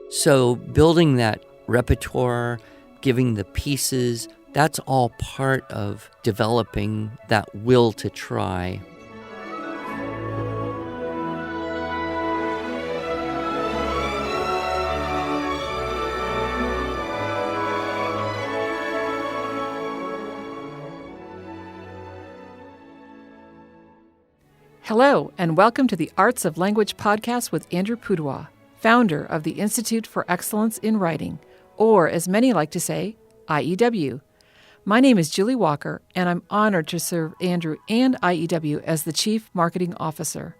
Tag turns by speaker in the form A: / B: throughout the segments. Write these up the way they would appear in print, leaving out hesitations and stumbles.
A: So building that repertoire, giving the pieces, that's all part of developing that will to try.
B: Hello, and welcome to the Arts of Language podcast with Andrew Pudewa, founder of the Institute for Excellence in Writing, or as many like to say, IEW. My name is Julie Walker, and I'm honored to serve Andrew and IEW as the Chief Marketing Officer.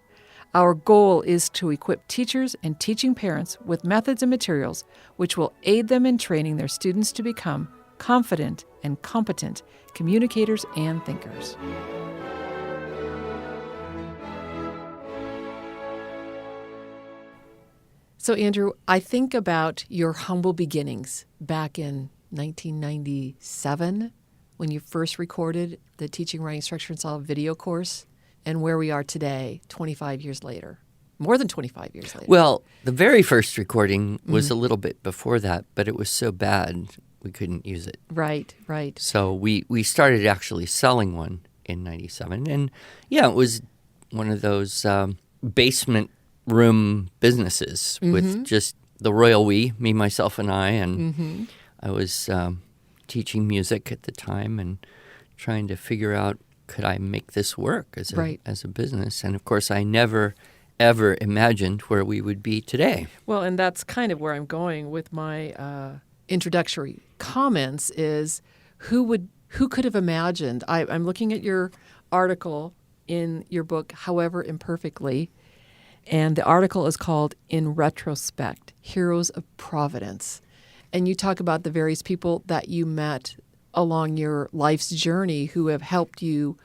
B: Our goal is to equip teachers and teaching parents with methods and materials which will aid them in training their students to become confident and competent communicators and thinkers. So, Andrew, I think about your humble beginnings back in 1997 when you first recorded the Teaching, Writing, Structure, and Style video course, and where we are today, 25 years later, more than 25 years later.
A: Well, the very first recording was a little bit before that, but it was so bad we couldn't use it.
B: Right.
A: So we started actually selling one in 97, and yeah, it was one of those basement room businesses with just the royal we, me, myself, and I, and I was teaching music at the time and trying to figure out, could I make this work as a business? And of course, I never, ever imagined where we would be today.
B: Well, and that's kind of where I'm going with my introductory comments is who could have imagined? I'm looking at your article in your book, However Imperfectly, and the article is called In Retrospect, Heroes of Providence. And you talk about the various people that you met along your life's journey who have helped you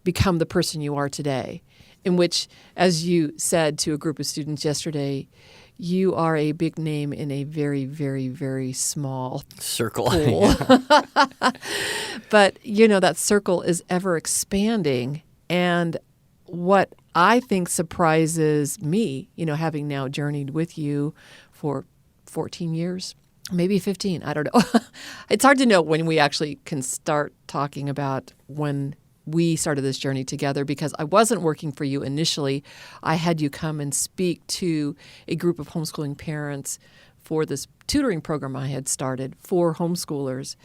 B: become the person you are today, in which, as you said to a group of students yesterday, you are a big name in a very, very, very small
A: circle.
B: Pool. But, that circle is ever expanding. And what I think surprises me, having now journeyed with you for 14 years, maybe 15, I don't know. It's hard to know when we actually can start talking about when we started this journey together, because I wasn't working for you initially. I had you come and speak to a group of homeschooling parents for this tutoring program I had started for homeschoolers.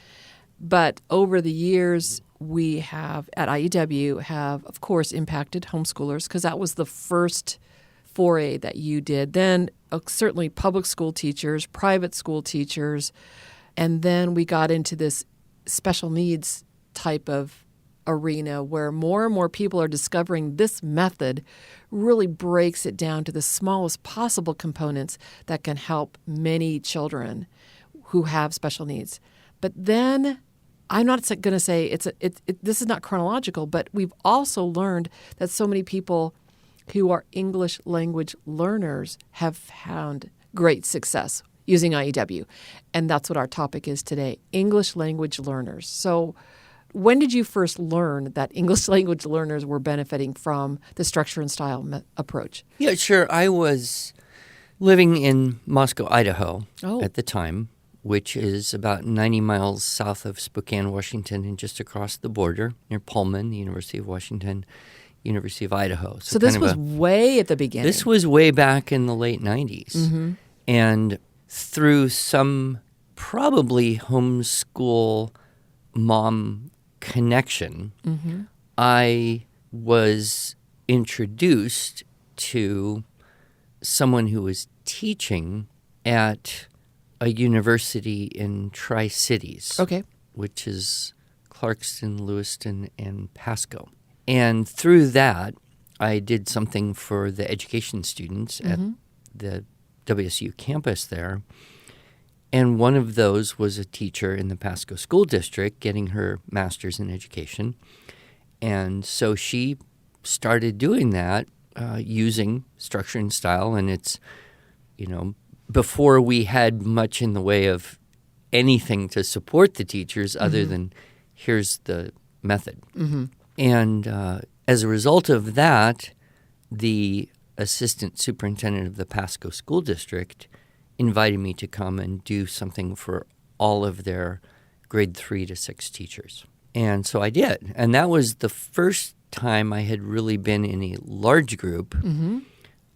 B: But over the years, we have, at IEW, have, of course, impacted homeschoolers, because that was the first foray that you did. Then certainly public school teachers, private school teachers, and then we got into this special needs type of arena where more and more people are discovering this method really breaks it down to the smallest possible components that can help many children who have special needs. But then I'm not going to say this is not chronological, but we've also learned that so many people who are English language learners have found great success using IEW. And that's what our topic is today, English language learners. So when did you first learn that English language learners were benefiting from the structure and style approach?
A: Yeah, sure. I was living in Moscow, Idaho at the time, which is about 90 miles south of Spokane, Washington, and just across the border near Pullman, the University of Washington, University of Idaho.
B: So this was way at the beginning.
A: This was way back in the late 90s. And through some probably homeschool mom connection, I was introduced to someone who was teaching at a university in Tri-Cities, which is Clarkston, Lewiston, and Pasco. And through that, I did something for the education students at the WSU campus there. And one of those was a teacher in the Pasco School District getting her master's in education. And so she started doing that using structure and style. And it's, before we had much in the way of anything to support the teachers other than here's the method. And as a result of that, the assistant superintendent of the Pasco School District invited me to come and do something for all of their grade 3 to 6 teachers. And so I did. And that was the first time I had really been in a large group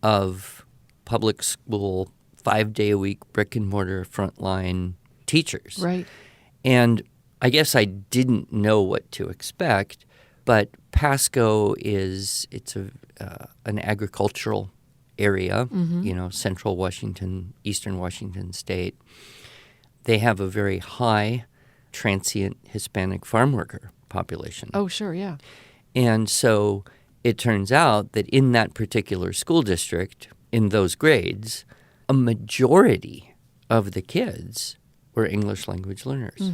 A: of public school, 5-day-a-week, brick-and-mortar frontline teachers.
B: Right.
A: And I guess I didn't know what to expect, but Pasco it's an agricultural area, central Washington, eastern Washington state. They have a very high transient Hispanic farm worker population.
B: Oh, sure, yeah.
A: And so it turns out that in that particular school district, in those grades, a majority of the kids were English language learners.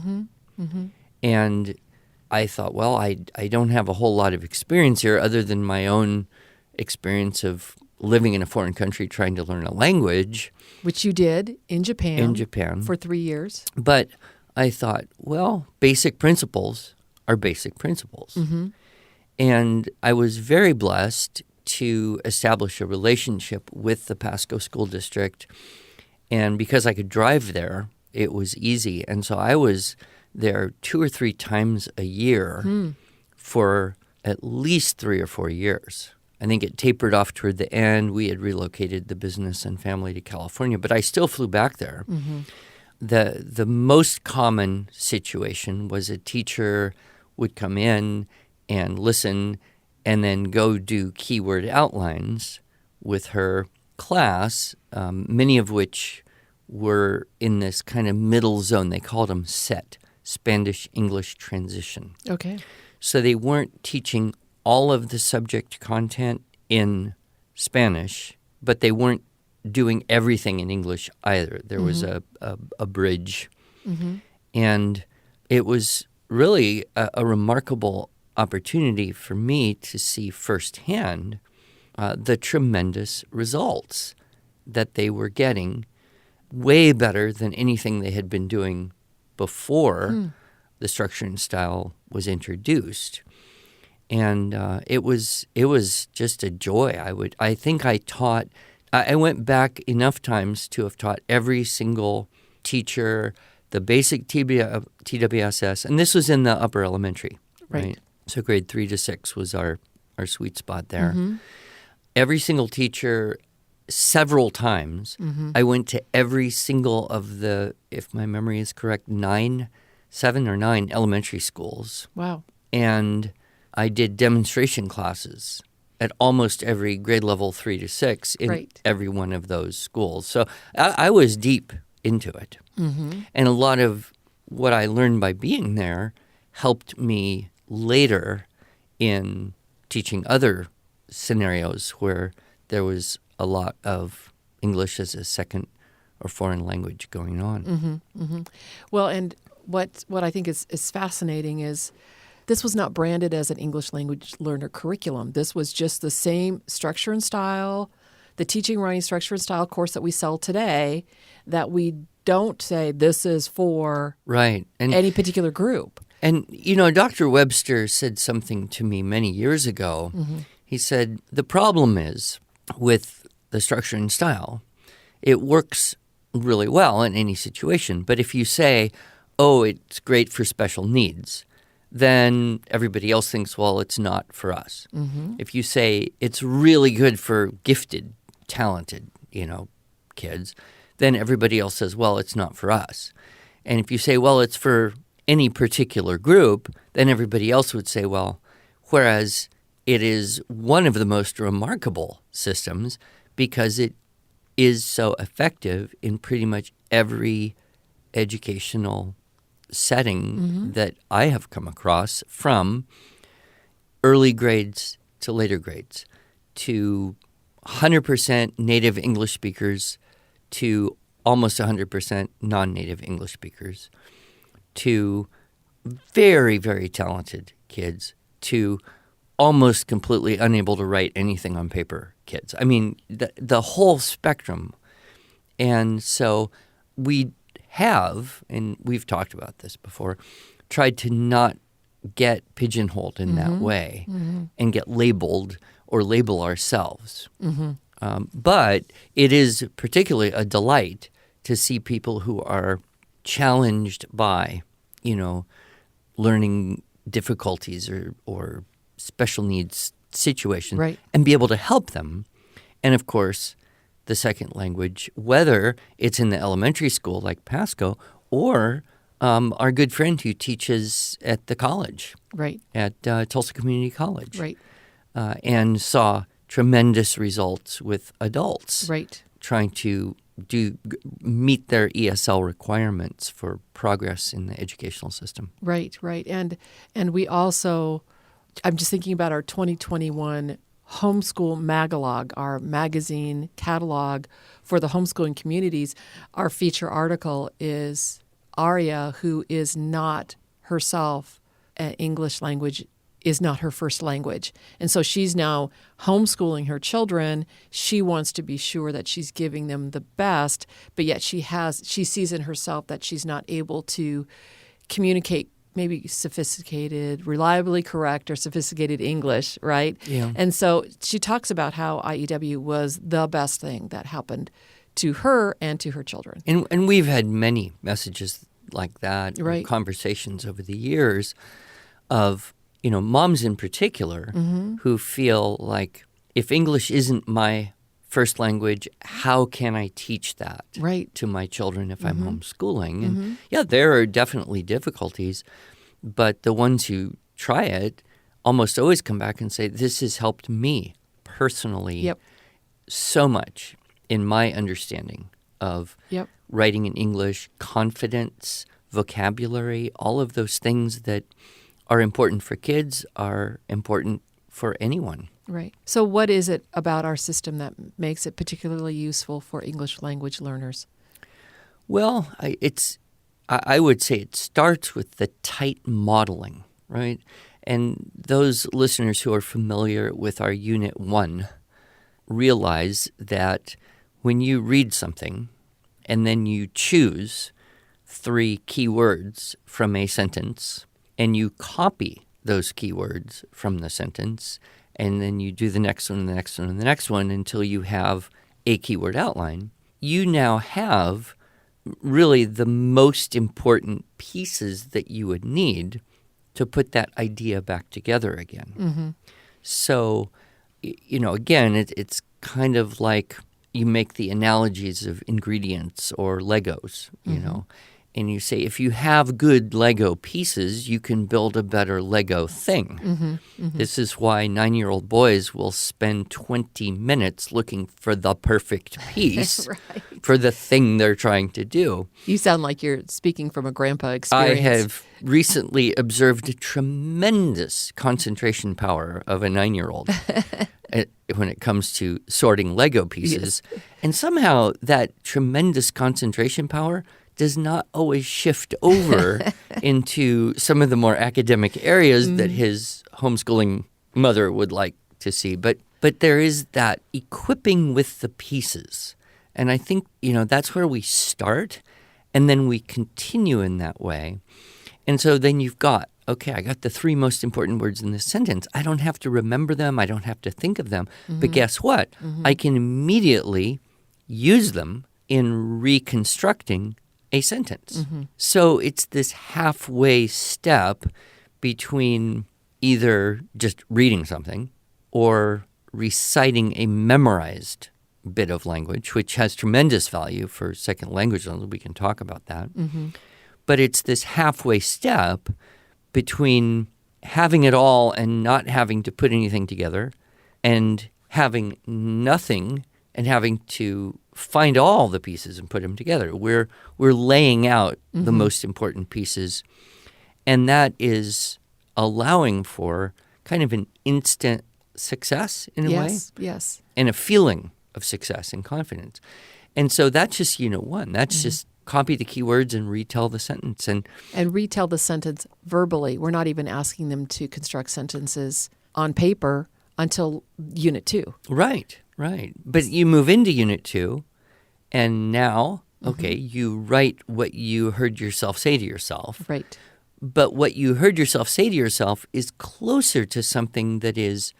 A: And I thought, well, I don't have a whole lot of experience here other than my own experience of living in a foreign country trying to learn a language.
B: Which you did in Japan.
A: In Japan.
B: For 3 years.
A: But I thought, well, basic principles are basic principles. And I was very blessed to establish a relationship with the Pasco School District. And because I could drive there, it was easy. And so I was there 2 or 3 times a year for at least 3 or 4 years. I think it tapered off toward the end. We had relocated the business and family to California, but I still flew back there. The most common situation was a teacher would come in and listen and then go do keyword outlines with her class, many of which were in this kind of middle zone. They called them SET, Spanish-English Transition.
B: Okay.
A: So they weren't teaching all of the subject content in Spanish, but they weren't doing everything in English either. There was a bridge. And it was really a remarkable opportunity for me to see firsthand the tremendous results that they were getting, way better than anything they had been doing before the structure and style was introduced. And it was just a joy. I think I taught. I went back enough times to have taught every single teacher the basic TWSS, and this was in the upper elementary, right? So grade 3 to 6 was our sweet spot there. Every single teacher, several times, I went to every single of the, if my memory is correct, 7 or 9 elementary schools.
B: Wow.
A: And I did demonstration classes at almost every grade level 3 to 6 in every one of those schools. So I was deep into it. And a lot of what I learned by being there helped me later in teaching other scenarios where there was a lot of English as a second or foreign language going on.
B: Well, and what I think is fascinating is this was not branded as an English language learner curriculum. This was just the same structure and style, the teaching, writing, structure and style course that we sell today, that we don't say this is for any particular group.
A: And, Dr. Webster said something to me many years ago. He said, the problem is with the structure and style, it works really well in any situation. But if you say, oh, it's great for special needs, then everybody else thinks, well, it's not for us. If you say it's really good for gifted, talented, kids, then everybody else says, well, it's not for us. And if you say, well, it's for any particular group, then everybody else would say, well, whereas it is one of the most remarkable systems because it is so effective in pretty much every educational setting that I have come across, from early grades to later grades, to 100% native English speakers, to almost 100% non-native English speakers, to very, very talented kids, to almost completely unable to write anything on paper kids. I mean, the whole spectrum. And so we have, and we've talked about this before, tried to not get pigeonholed in that way and get labeled or label ourselves. But it is particularly a delight to see people who are challenged by, learning difficulties or special needs situations,
B: Right.
A: and be able to help them. And of course, the second language, whether it's in the elementary school like Pasco or our good friend who teaches at the college,
B: Right.
A: at Tulsa Community College,
B: Right.
A: And saw tremendous results with adults
B: Right.
A: trying to meet their ESL requirements for progress in the educational system.
B: Right. Right. And we also, I'm just thinking about our 2021 Homeschool Magalog, our magazine catalog for the homeschooling communities. Our feature article is Aria, who is not herself English language is not her first language. And so she's now homeschooling her children. She wants to be sure that she's giving them the best, but yet she sees in herself that she's not able to communicate maybe sophisticated, reliably correct or sophisticated English, right?
A: Yeah.
B: And so she talks about how IEW was the best thing that happened to her and to her children.
A: And we've had many messages like that, or
B: Right.
A: conversations over the years of, moms in particular who feel like if English isn't my first language, how can I teach that
B: Right.
A: to my children if I'm homeschooling? And yeah, there are definitely difficulties, but the ones who try it almost always come back and say, this has helped me personally
B: Yep.
A: so much in my understanding of
B: Yep.
A: writing in English, confidence, vocabulary, all of those things that are important for kids are important for anyone.
B: Right. So what is it about our system that makes it particularly useful for English language learners?
A: Well, I would say it starts with the tight modeling, right? And those listeners who are familiar with our Unit 1 realize that when you read something and then you choose 3 key words from a sentence and you copy those keywords from the sentence, and then you do the next one, and the next one, and the next one until you have a keyword outline, you now have really the most important pieces that you would need to put that idea back together again. So, again, it's kind of like you make the analogies of ingredients or Legos, and you say, if you have good Lego pieces, you can build a better Lego thing. This is why 9-year-old boys will spend 20 minutes looking for the perfect piece
B: Right.
A: for the thing they're trying to do.
B: You sound like you're speaking from a grandpa experience.
A: I have recently observed a tremendous concentration power of a 9-year-old when it comes to sorting Lego pieces.
B: Yes.
A: And somehow that tremendous concentration power does not always shift over into some of the more academic areas that his homeschooling mother would like to see. But there is that equipping with the pieces. And I think, that's where we start, and then we continue in that way. And so then you've got, okay, I got the 3 most important words in this sentence. I don't have to remember them. I don't have to think of them. But guess what? I can immediately use them in reconstructing a sentence. So it's this halfway step between either just reading something or reciting a memorized bit of language, which has tremendous value for second language learners. We can talk about that. But it's this halfway step between having it all and not having to put anything together, and having nothing and having to find all the pieces and put them together. We're laying out the most important pieces, and that is allowing for kind of an instant success in a way,
B: Yes.
A: and a feeling of success and confidence. And so that's just Unit 1. That's just copy the keywords and retell the sentence. And
B: retell the sentence verbally. We're not even asking them to construct sentences on paper until Unit 2.
A: Right. But you move into Unit 2, and now, okay, you write what you heard yourself say to yourself.
B: Right.
A: But what you heard yourself say to yourself is closer to something that is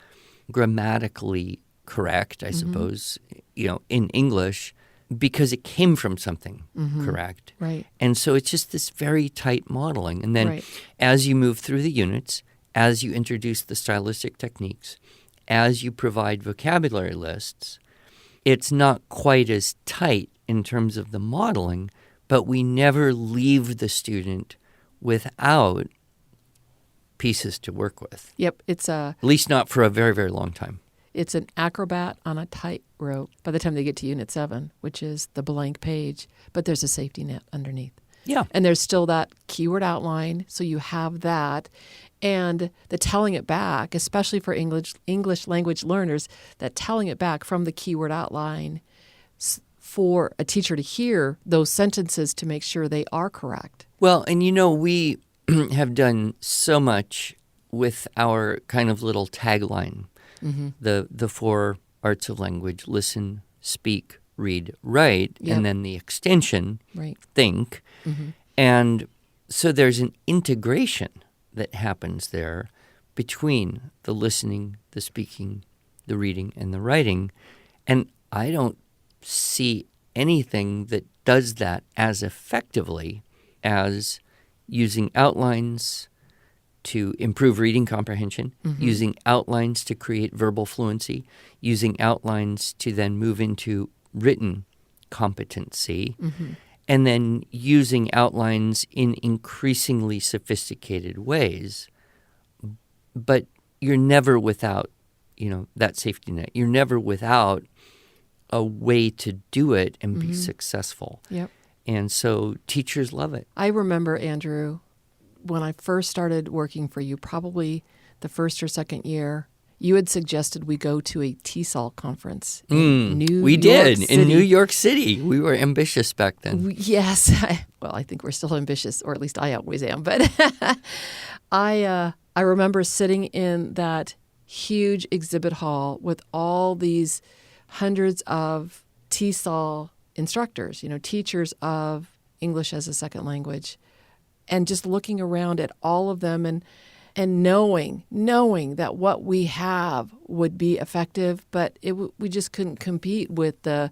A: grammatically correct, I suppose, in English, because it came from something, correct?
B: Right.
A: And so it's just this very tight modeling. And then
B: Right.
A: as you move through the units, as you introduce the stylistic techniques, as you provide vocabulary lists, it's not quite as tight in terms of the modeling, but we never leave the student without pieces to work with.
B: Yep.
A: At least not for a very, very long time.
B: It's an acrobat on a tightrope by the time they get to Unit 7, which is the blank page, but there's a safety net underneath.
A: Yeah.
B: And there's still that keyword outline, so you have that. And the telling it back, especially for English language learners, that telling it back from the keyword outline for a teacher to hear those sentences to make sure they are correct.
A: Well, and we have done so much with our kind of little tagline, the 4 arts of language: listen, speak, read, write,
B: Yep.
A: and then the extension,
B: Right.
A: think. And so there's an integration that happens there between the listening, the speaking, the reading, and the writing. And I don't see anything that does that as effectively as using outlines to improve reading comprehension, using outlines to create verbal fluency, using outlines to then move into written competency, and then using outlines in increasingly sophisticated ways. But you're never without, that safety net. You're never without a way to do it and be successful.
B: Yep.
A: And so teachers love it.
B: I remember, Andrew, when I first started working for you, probably the first or second year, you had suggested we go to a TESOL conference in New York
A: We did
B: City.
A: in New York City. We were ambitious back then.
B: Yes. Well, I think we're still ambitious, or at least I always am. But I remember sitting in that huge exhibit hall with all these hundreds of TESOL instructors, teachers of English as a second language, and just looking around at all of them and knowing that what we have would be effective, but we just couldn't compete with the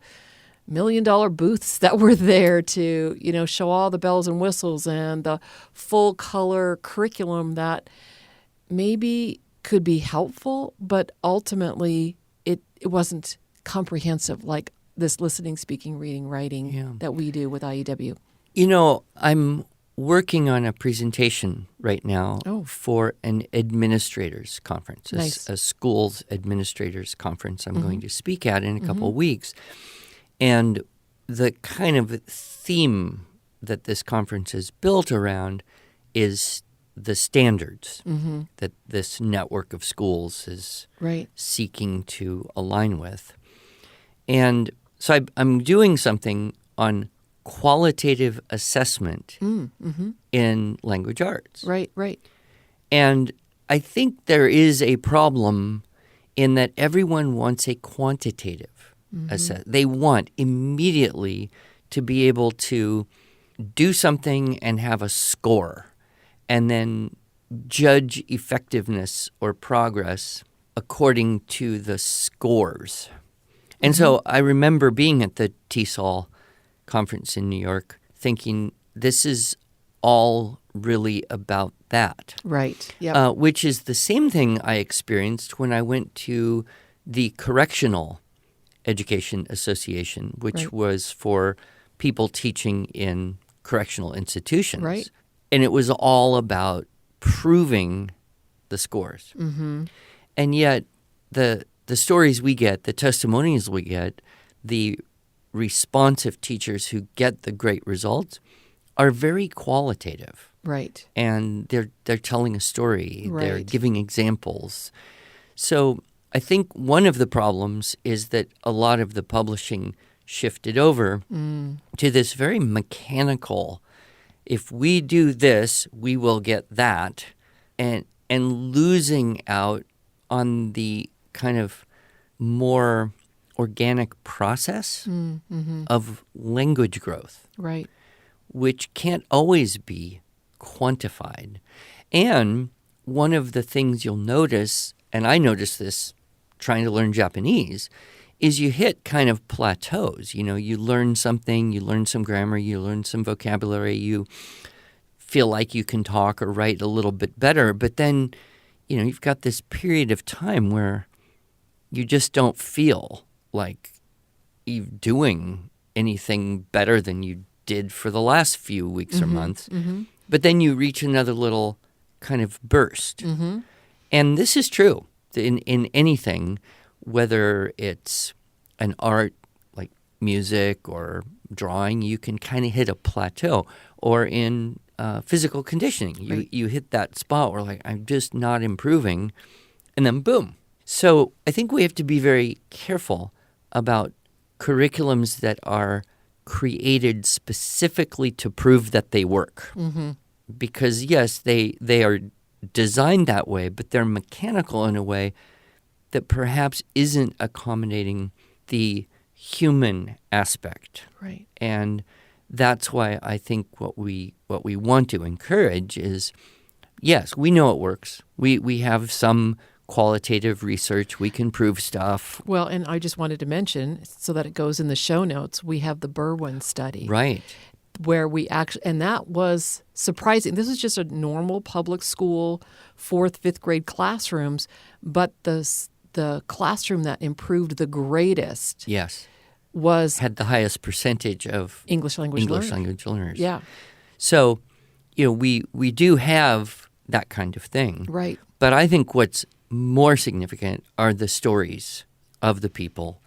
B: $1 million booths that were there to, show all the bells and whistles and the full color curriculum that maybe could be helpful, but ultimately it wasn't comprehensive like this listening, speaking, reading, writing that we do with IEW.
A: I'm working on a presentation right now for an administrators conference,
B: Nice.
A: a schools administrators conference I'm going to speak at in a couple of weeks. And the kind of theme that this conference is built around is the standards that this network of schools is seeking to align with. And so I'm doing something on qualitative assessment in language arts.
B: Right.
A: And I think there is a problem in that everyone wants a quantitative assessment. They want immediately to be able to do something and have a score and then judge effectiveness or progress according to the scores. And so I remember being at the TESOL conference in New York thinking this is all really about that.
B: Right. Yeah.
A: Which is the same thing I experienced when I went to the Correctional Education Association, which was for people teaching in correctional institutions.
B: Right.
A: And it was all about proving the scores. And yet the stories we get, the testimonials we get, the responsive teachers who get the great results are very qualitative.
B: Right.
A: And they're telling a story.
B: Right.
A: They're giving examples. So I think one of the problems is that a lot of the publishing shifted over to this very mechanical, if we do this, we will get that, and losing out on the kind of more organic process of language growth,
B: Right.
A: which can't always be quantified. And one of the things you'll notice, and I noticed this trying to learn Japanese, is you hit kind of plateaus. You learn something, you learn some grammar, you learn some vocabulary, you feel like you can talk or write a little bit better, but then, you've got this period of time where you just don't feel like you're doing anything better than you did for the last few weeks or months. But then you reach another little kind of burst. And this is true in anything, whether it's an art like music or drawing, you can kind of hit a plateau. Or in physical conditioning, you hit that spot where like, I'm just not improving, and then boom. So I think we have to be very careful about curriculums that are created specifically to prove that they work. Because yes, they are designed that way, but they're mechanical in a way that perhaps isn't accommodating the human aspect.
B: Right.
A: And that's why I think what we want to encourage is, yes, we know it works. We have some qualitative research. We can prove stuff.
B: Well, and I just wanted to mention, so that it goes in the show notes, we have the Berwyn study.
A: Right.
B: Where we actually, and that was surprising. This is just a normal public school, 4th, 5th grade classrooms, but the classroom that improved the greatest
A: Yes.
B: had
A: the highest percentage of
B: English language
A: learners.
B: Yeah.
A: So, we do have that kind of thing.
B: Right.
A: But I think what's more significant are the stories of the people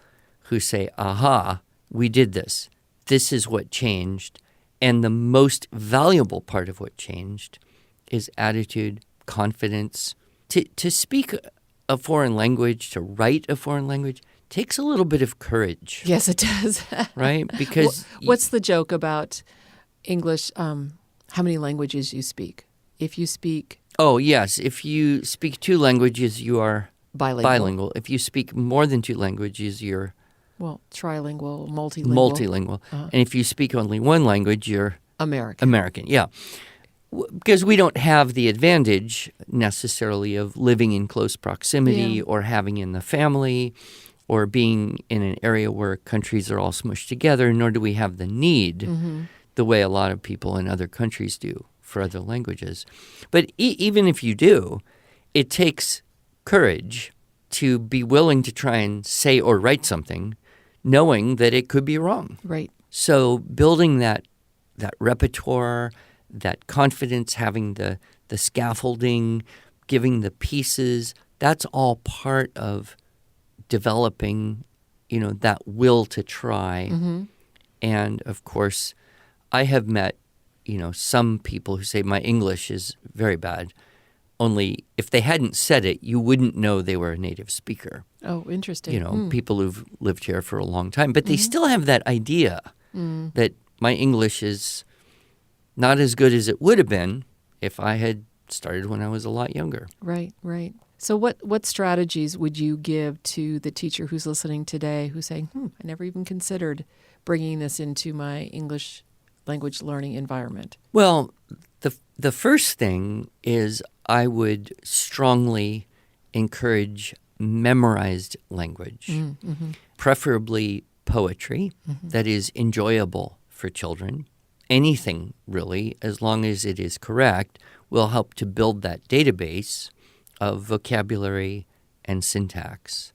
A: who say, aha, we did this. This is what changed. And the most valuable part of what changed is attitude, confidence. To speak a foreign language, to write a foreign language, takes a little bit of courage.
B: Yes, it does.
A: Right? Because
B: what's the joke about English, how many languages you speak? If you speak...
A: Oh, yes. If you speak 2 languages, you are bilingual. If you speak more than 2 languages, you're...
B: Well, trilingual, multilingual.
A: And if you speak only 1 language, you're...
B: American,
A: yeah. Because we don't have the advantage necessarily of living in close proximity or having in the family or being in an area where countries are all smushed together, nor do we have the need the way a lot of people in other countries do for other languages. But even if you do, it takes courage to be willing to try and say or write something knowing that it could be wrong.
B: Right.
A: So building that repertoire, that confidence, having the scaffolding, giving the pieces, that's all part of developing, that will to try. And of course, I have met, some people who say my English is very bad. Only if they hadn't said it, you wouldn't know they were a native speaker.
B: Oh, interesting.
A: People who've lived here for a long time. But they still have that idea that my English is not as good as it would have been if I had started when I was a lot younger.
B: Right, right. So what strategies would you give to the teacher who's listening today who's saying, I never even considered bringing this into my English language learning environment?
A: Well, the first thing is I would strongly encourage memorized language, preferably poetry that is enjoyable for children. Anything, really, as long as it is correct, will help to build that database of vocabulary and syntax.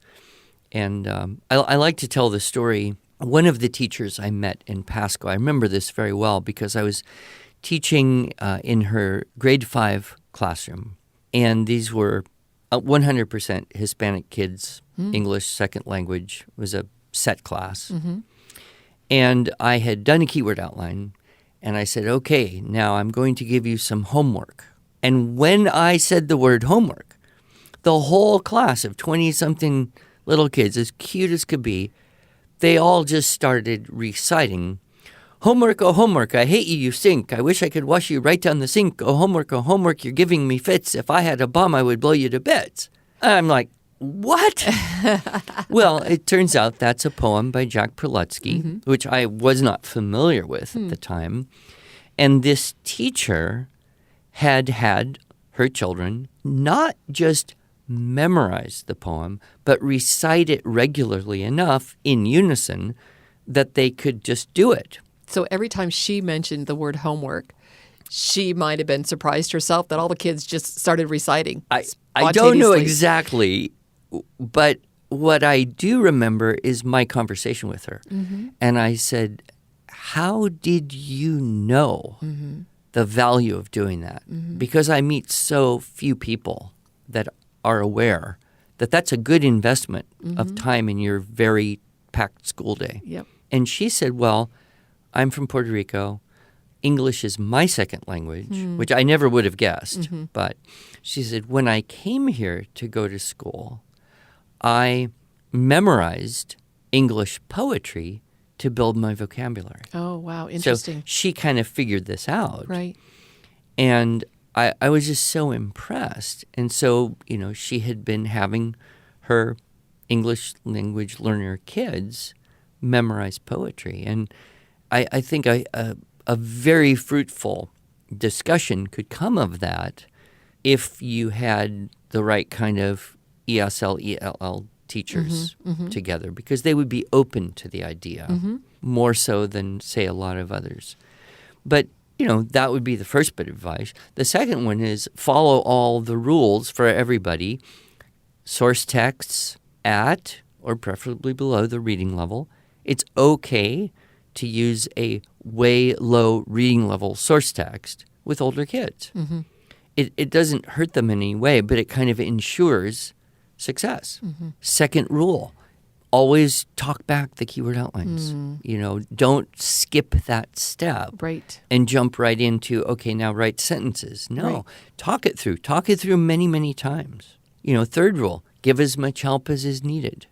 A: And I like to tell the story. One of the teachers I met in Pasco, I remember this very well because I was teaching in her grade 5 classroom. And these were 100% Hispanic kids, English second language. It was a set class. And I had done a keyword outline. And I said, okay, now I'm going to give you some homework. And when I said the word homework, the whole class of 20-something little kids, as cute as could be, they all just started reciting, homework, oh homework, I hate you, you stink. I wish I could wash you right down the sink. Oh homework, you're giving me fits. If I had a bomb, I would blow you to bits. I'm like, what? Well, it turns out that's a poem by Jack Prelutsky, which I was not familiar with at the time. And this teacher had her children not just memorize the poem, but recite it regularly enough in unison that they could just do it.
B: So every time she mentioned the word homework, she might have been surprised herself that all the kids just started reciting.
A: I don't know
B: spontaneously.
A: exactly, but what I do remember is my conversation with her. And I said, how did you know the value of doing that? Because I meet so few people that are aware that that's a good investment of time in your very packed school day.
B: Yep.
A: And she said, well, I'm from Puerto Rico. English is my second language, which I never would have guessed. But she said, when I came here to go to school, I memorized English poetry to build my vocabulary.
B: Oh, wow.
A: So
B: Interesting.
A: she kind of figured this out.
B: Right.
A: And I was just so impressed. And so, she had been having her English language learner kids memorize poetry. And I think a very fruitful discussion could come of that if you had the right kind of ESL, ELL teachers together, because they would be open to the idea more so than, say, a lot of others. But, that would be the first bit of advice. The second one is follow all the rules for everybody. Source texts at or preferably below the reading level. It's okay to use a way low reading level source text with older kids. It doesn't hurt them in any way, but it kind of ensures success. Second rule, always talk back the keyword outlines. Don't skip that step
B: Right.
A: and jump right into, okay, now write sentences. No,
B: Right.
A: talk it through. Talk it through many, many times. Third rule, give as much help as is needed,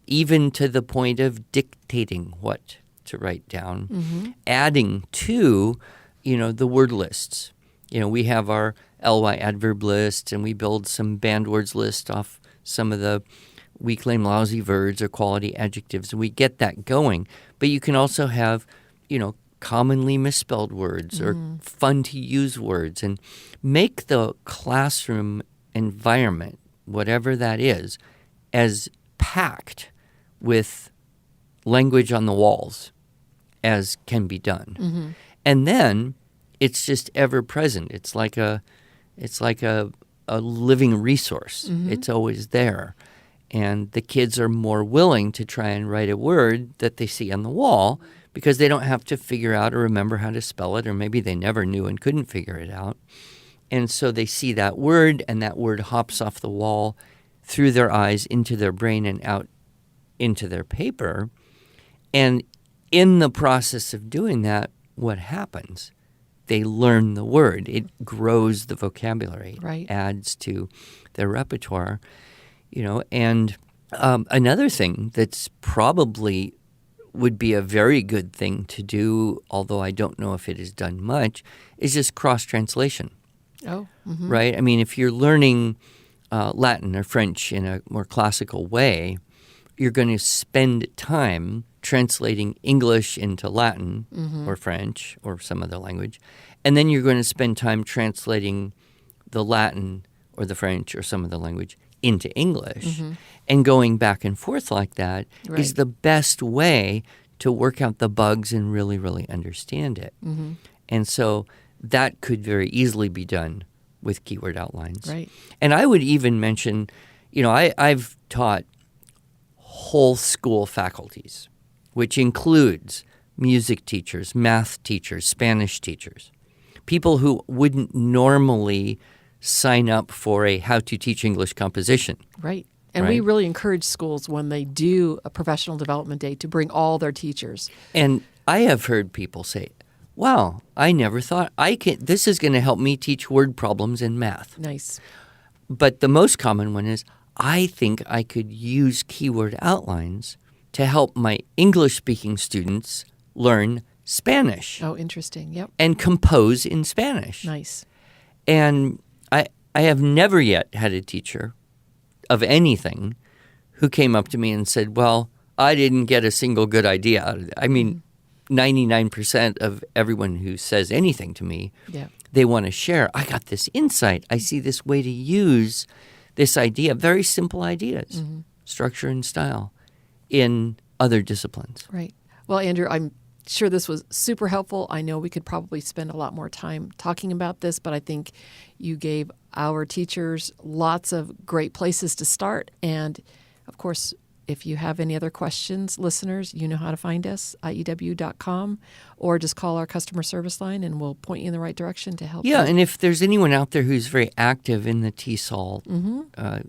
A: even to the point of dictating what to write down, adding to, the word lists. We have our LY adverb list, and we build some banned words list off some of the weak, lame, lousy verbs or quality adjectives, and we get that going. But you can also have, commonly misspelled words or fun-to-use words, and make the classroom environment, whatever that is, as packed with language on the walls as can be done. And then it's just ever present. It's like a living resource. It's always there. And the kids are more willing to try and write a word that they see on the wall because they don't have to figure out or remember how to spell it, or maybe they never knew and couldn't figure it out. And so they see that word, and that word hops off the wall through their eyes into their brain and out into their paper. And in the process of doing that, what happens? They learn the word. It grows the vocabulary.
B: Right.
A: It adds to their repertoire. And another thing that's probably would be a very good thing to do, although I don't know if it is done much, is just cross-translation.
B: Oh.
A: Right? I mean, if you're learning Latin or French in a more classical way, you're going to spend time translating English into Latin or French or some other language, and then you're going to spend time translating the Latin or the French or some other language into English. And going back and forth like that is
B: Right.
A: the best way to work out the bugs and really, really understand it. And so that could very easily be done with keyword outlines.
B: Right.
A: And I would even mention, I've taught whole school faculties, which includes music teachers, math teachers, Spanish teachers, people who wouldn't normally sign up for a how to teach English composition.
B: Right. And we
A: Right.
B: really encourage schools when they do a professional development day to bring all their teachers.
A: And I have heard people say, wow, I never thought this is going to help me teach word problems in math.
B: Nice.
A: But the most common one is, I think I could use keyword outlines to help my English-speaking students learn Spanish
B: Oh, interesting. Yep.
A: and compose in Spanish.
B: Nice.
A: And I have never yet had a teacher of anything who came up to me and said, well, I didn't get a single good idea out of it. I mean, 99% of everyone who says anything to me,
B: Yeah.
A: they want to share. I got this insight. I see this way to use this idea, very simple ideas, structure and style, in other disciplines.
B: Right. Well, Andrew, I'm sure this was super helpful. I know we could probably spend a lot more time talking about this, but I think you gave our teachers lots of great places to start. And of course, if you have any other questions, listeners, you know how to find us, IEW.com, or just call our customer service line and we'll point you in the right direction to help you.
A: Yeah, and if there's anyone out there who's very active in the TESOL,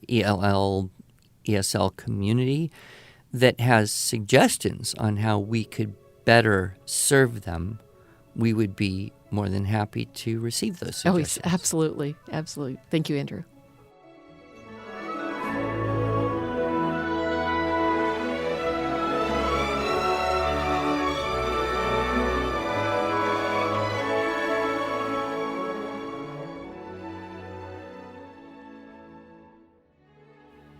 A: ELL, ESL community that has suggestions on how we could better serve them, we would be more than happy to receive those suggestions.
B: Oh, yes, absolutely. Absolutely. Thank you, Andrew.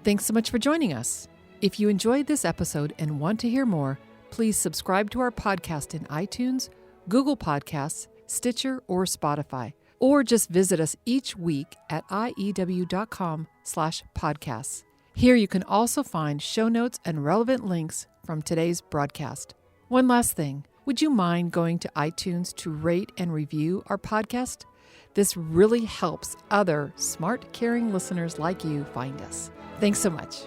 B: Thanks so much for joining us. If you enjoyed this episode and want to hear more, please subscribe to our podcast in iTunes, Google Podcasts, Stitcher, or Spotify, or just visit us each week at IEW.com/podcasts. Here you can also find show notes and relevant links from today's broadcast. One last thing, would you mind going to iTunes to rate and review our podcast? This really helps other smart, caring listeners like you find us. Thanks so much.